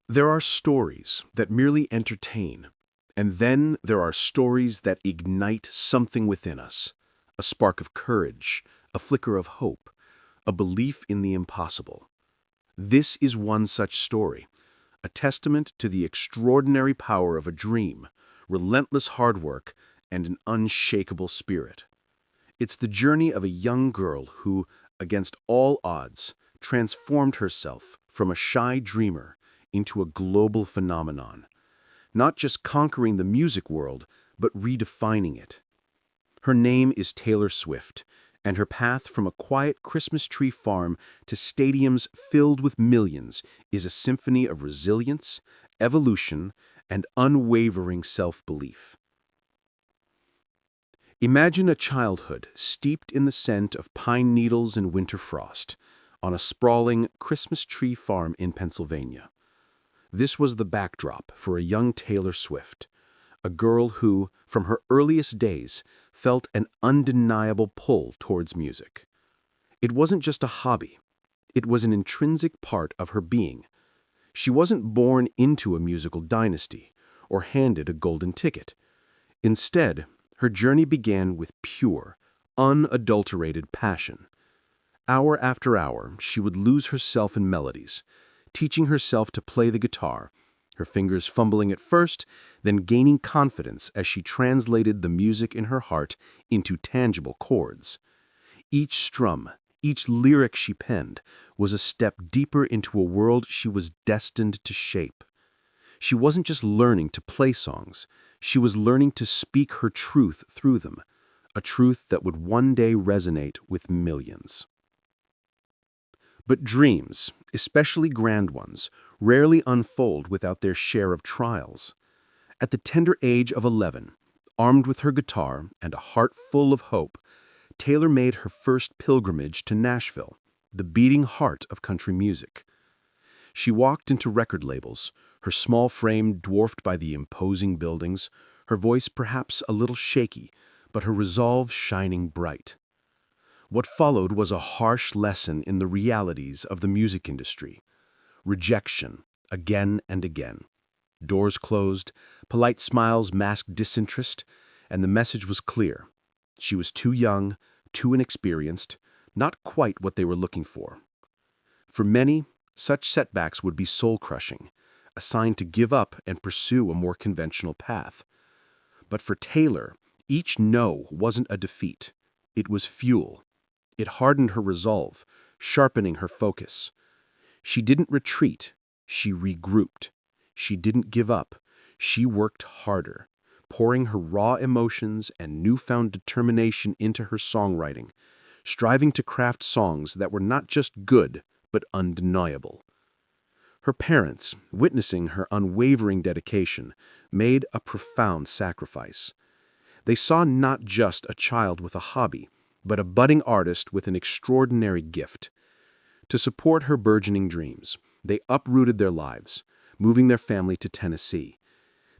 There are stories that merely entertain, and then there are stories that ignite something within us, a spark of courage, a flicker of hope, a belief in the impossible. This is one such story, a testament to the extraordinary power of a dream, relentless hard work, and an unshakable spirit. It's the journey of a young girl who, against all odds, transformed herself from a shy dreamer into a global phenomenon, not just conquering the music world, but redefining it. Her name is Taylor Swift, and her path from a quiet Christmas tree farm to stadiums filled with millions is a symphony of resilience, evolution, and unwavering self-belief. Imagine a childhood steeped in the scent of pine needles and winter frost on a sprawling Christmas tree farm in Pennsylvania. This was the backdrop for a young Taylor Swift, a girl who, from her earliest days, felt an undeniable pull towards music. It wasn't just a hobby, it was an intrinsic part of her being. She wasn't born into a musical dynasty or handed a golden ticket. Instead, her journey began with pure, unadulterated passion. Hour after hour, she would lose herself in melodies, teaching herself to play the guitar, her fingers fumbling at first, then gaining confidence as she translated the music in her heart into tangible chords. Each strum, each lyric she penned, was a step deeper into a world she was destined to shape. She wasn't just learning to play songs, she was learning to speak her truth through them, a truth that would one day resonate with millions. But dreams, especially grand ones, rarely unfold without their share of trials. At the tender age of 11, armed with her guitar and a heart full of hope, Taylor made her first pilgrimage to Nashville, the beating heart of country music. She walked into record labels, her small frame dwarfed by the imposing buildings, her voice perhaps a little shaky, but her resolve shining bright. What followed was a harsh lesson in the realities of the music industry. Rejection, again and again. Doors closed, polite smiles masked disinterest, and the message was clear. She was too young, too inexperienced, not quite what they were looking for. For many, such setbacks would be soul-crushing, a sign to give up and pursue a more conventional path. But for Taylor, each no wasn't a defeat. It was fuel. It hardened her resolve, sharpening her focus. She didn't retreat, she regrouped. She didn't give up, she worked harder, pouring her raw emotions and newfound determination into her songwriting, striving to craft songs that were not just good, but undeniable. Her parents, witnessing her unwavering dedication, made a profound sacrifice. They saw not just a child with a hobby, but a budding artist with an extraordinary gift. To support her burgeoning dreams, they uprooted their lives, moving their family to Tennessee.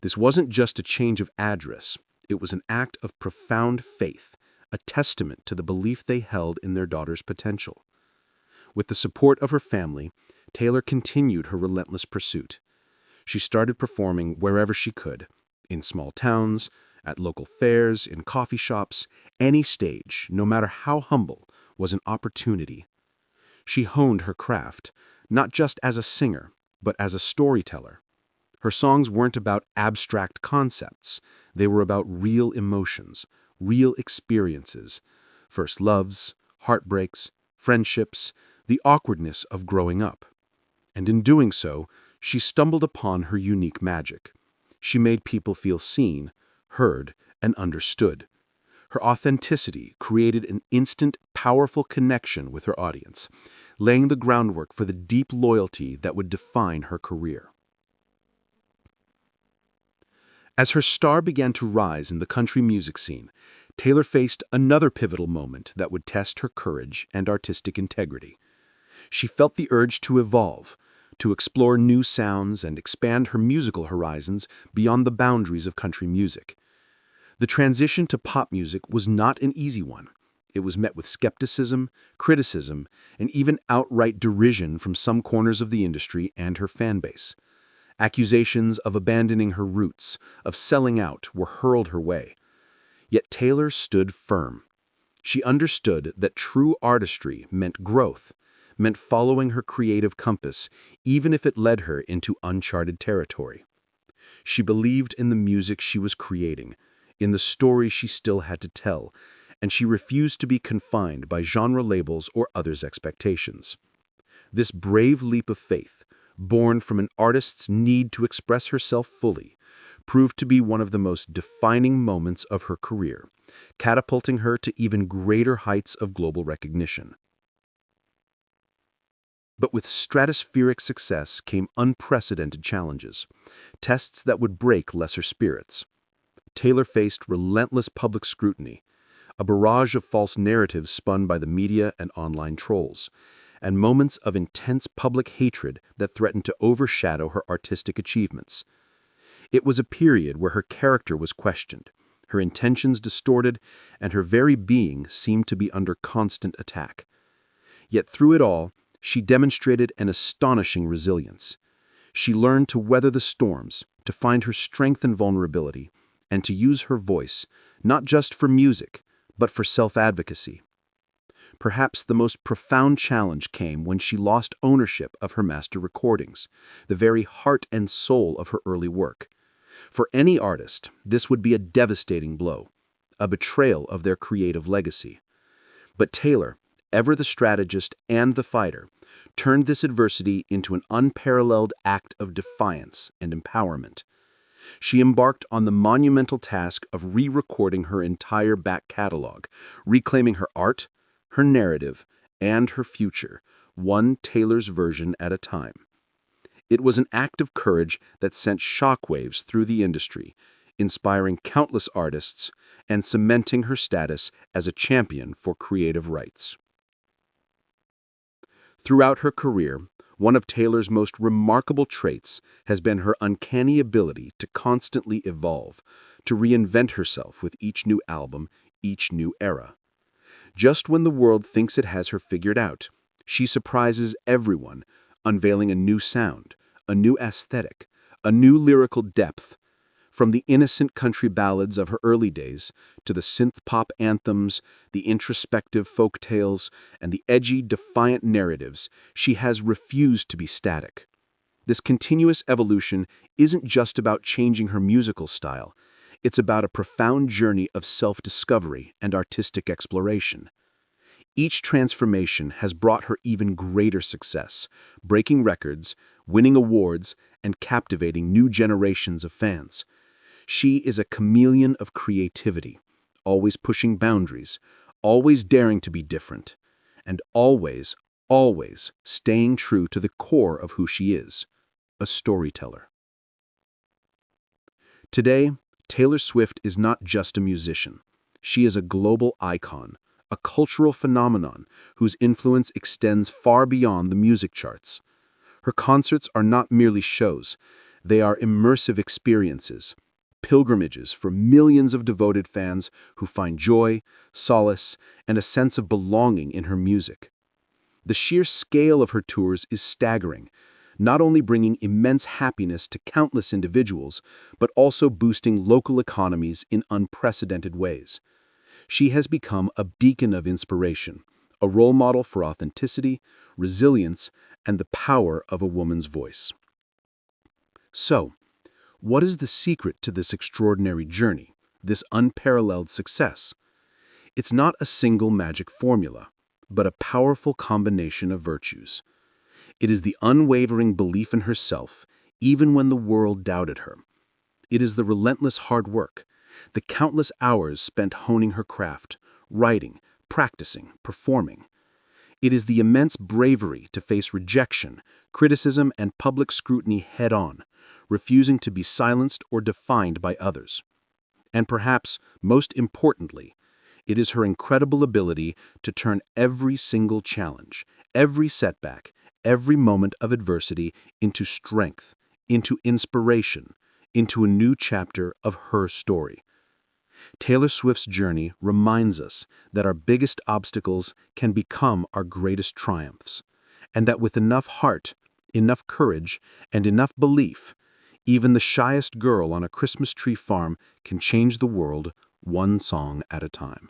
This wasn't just a change of address, it was an act of profound faith, a testament to the belief they held in their daughter's potential. With the support of her family, Taylor continued her relentless pursuit. She started performing wherever she could, in small towns, at local fairs, in coffee shops. Any stage, no matter how humble, was an opportunity. She honed her craft, not just as a singer, but as a storyteller. Her songs weren't about abstract concepts. They were about real emotions, real experiences, first loves, heartbreaks, friendships, the awkwardness of growing up. And in doing so, she stumbled upon her unique magic. She made people feel seen, heard, and understood. Her authenticity created an instant, powerful connection with her audience, laying the groundwork for the deep loyalty that would define her career. As her star began to rise in the country music scene, Taylor faced another pivotal moment that would test her courage and artistic integrity. She felt the urge to evolve, to explore new sounds and expand her musical horizons beyond the boundaries of country music. The transition to pop music was not an easy one. It was met with skepticism, criticism, and even outright derision from some corners of the industry and her fan base. Accusations of abandoning her roots, of selling out, were hurled her way. Yet Taylor stood firm. She understood that true artistry meant growth, meant following her creative compass, even if it led her into uncharted territory. She believed in the music she was creating, in the story she still had to tell, and she refused to be confined by genre labels or others' expectations. This brave leap of faith, born from an artist's need to express herself fully, proved to be one of the most defining moments of her career, catapulting her to even greater heights of global recognition. But with stratospheric success came unprecedented challenges, tests that would break lesser spirits. Taylor faced relentless public scrutiny, a barrage of false narratives spun by the media and online trolls, and moments of intense public hatred that threatened to overshadow her artistic achievements. It was a period where her character was questioned, her intentions distorted, and her very being seemed to be under constant attack. Yet through it all, she demonstrated an astonishing resilience. She learned to weather the storms, to find her strength and vulnerability, and to use her voice, not just for music, but for self-advocacy. Perhaps the most profound challenge came when she lost ownership of her master recordings, the very heart and soul of her early work. For any artist, this would be a devastating blow, a betrayal of their creative legacy. But Taylor, ever the strategist and the fighter, turned this adversity into an unparalleled act of defiance and empowerment. She embarked on the monumental task of re-recording her entire back catalog, reclaiming her art, her narrative, and her future, one Taylor's version at a time. It was an act of courage that sent shockwaves through the industry, inspiring countless artists and cementing her status as a champion for creative rights. Throughout her career, one of Taylor's most remarkable traits has been her uncanny ability to constantly evolve, to reinvent herself with each new album, each new era. Just when the world thinks it has her figured out, she surprises everyone, unveiling a new sound, a new aesthetic, a new lyrical depth. From the innocent country ballads of her early days to the synth-pop anthems, the introspective folk tales, and the edgy, defiant narratives, she has refused to be static. This continuous evolution isn't just about changing her musical style. It's about a profound journey of self-discovery and artistic exploration. Each transformation has brought her even greater success, breaking records, winning awards, and captivating new generations of fans. She is a chameleon of creativity, always pushing boundaries, always daring to be different, and always, always staying true to the core of who she is, a storyteller. Today, Taylor Swift is not just a musician. She is a global icon, a cultural phenomenon whose influence extends far beyond the music charts. Her concerts are not merely shows, they are immersive experiences, pilgrimages for millions of devoted fans who find joy, solace, and a sense of belonging in her music. The sheer scale of her tours is staggering, not only bringing immense happiness to countless individuals, but also boosting local economies in unprecedented ways. She has become a beacon of inspiration, a role model for authenticity, resilience, and the power of a woman's voice. So, what is the secret to this extraordinary journey, this unparalleled success? It's not a single magic formula, but a powerful combination of virtues. It is the unwavering belief in herself, even when the world doubted her. It is the relentless hard work, the countless hours spent honing her craft, writing, practicing, performing. It is the immense bravery to face rejection, criticism, and public scrutiny head-on, refusing to be silenced or defined by others. And perhaps, most importantly, it is her incredible ability to turn every single challenge, every setback, every moment of adversity into strength, into inspiration, into a new chapter of her story. Taylor Swift's journey reminds us that our biggest obstacles can become our greatest triumphs, and that with enough heart, enough courage, and enough belief, Even the shyest girl on a Christmas tree farm can change the world one song at a time.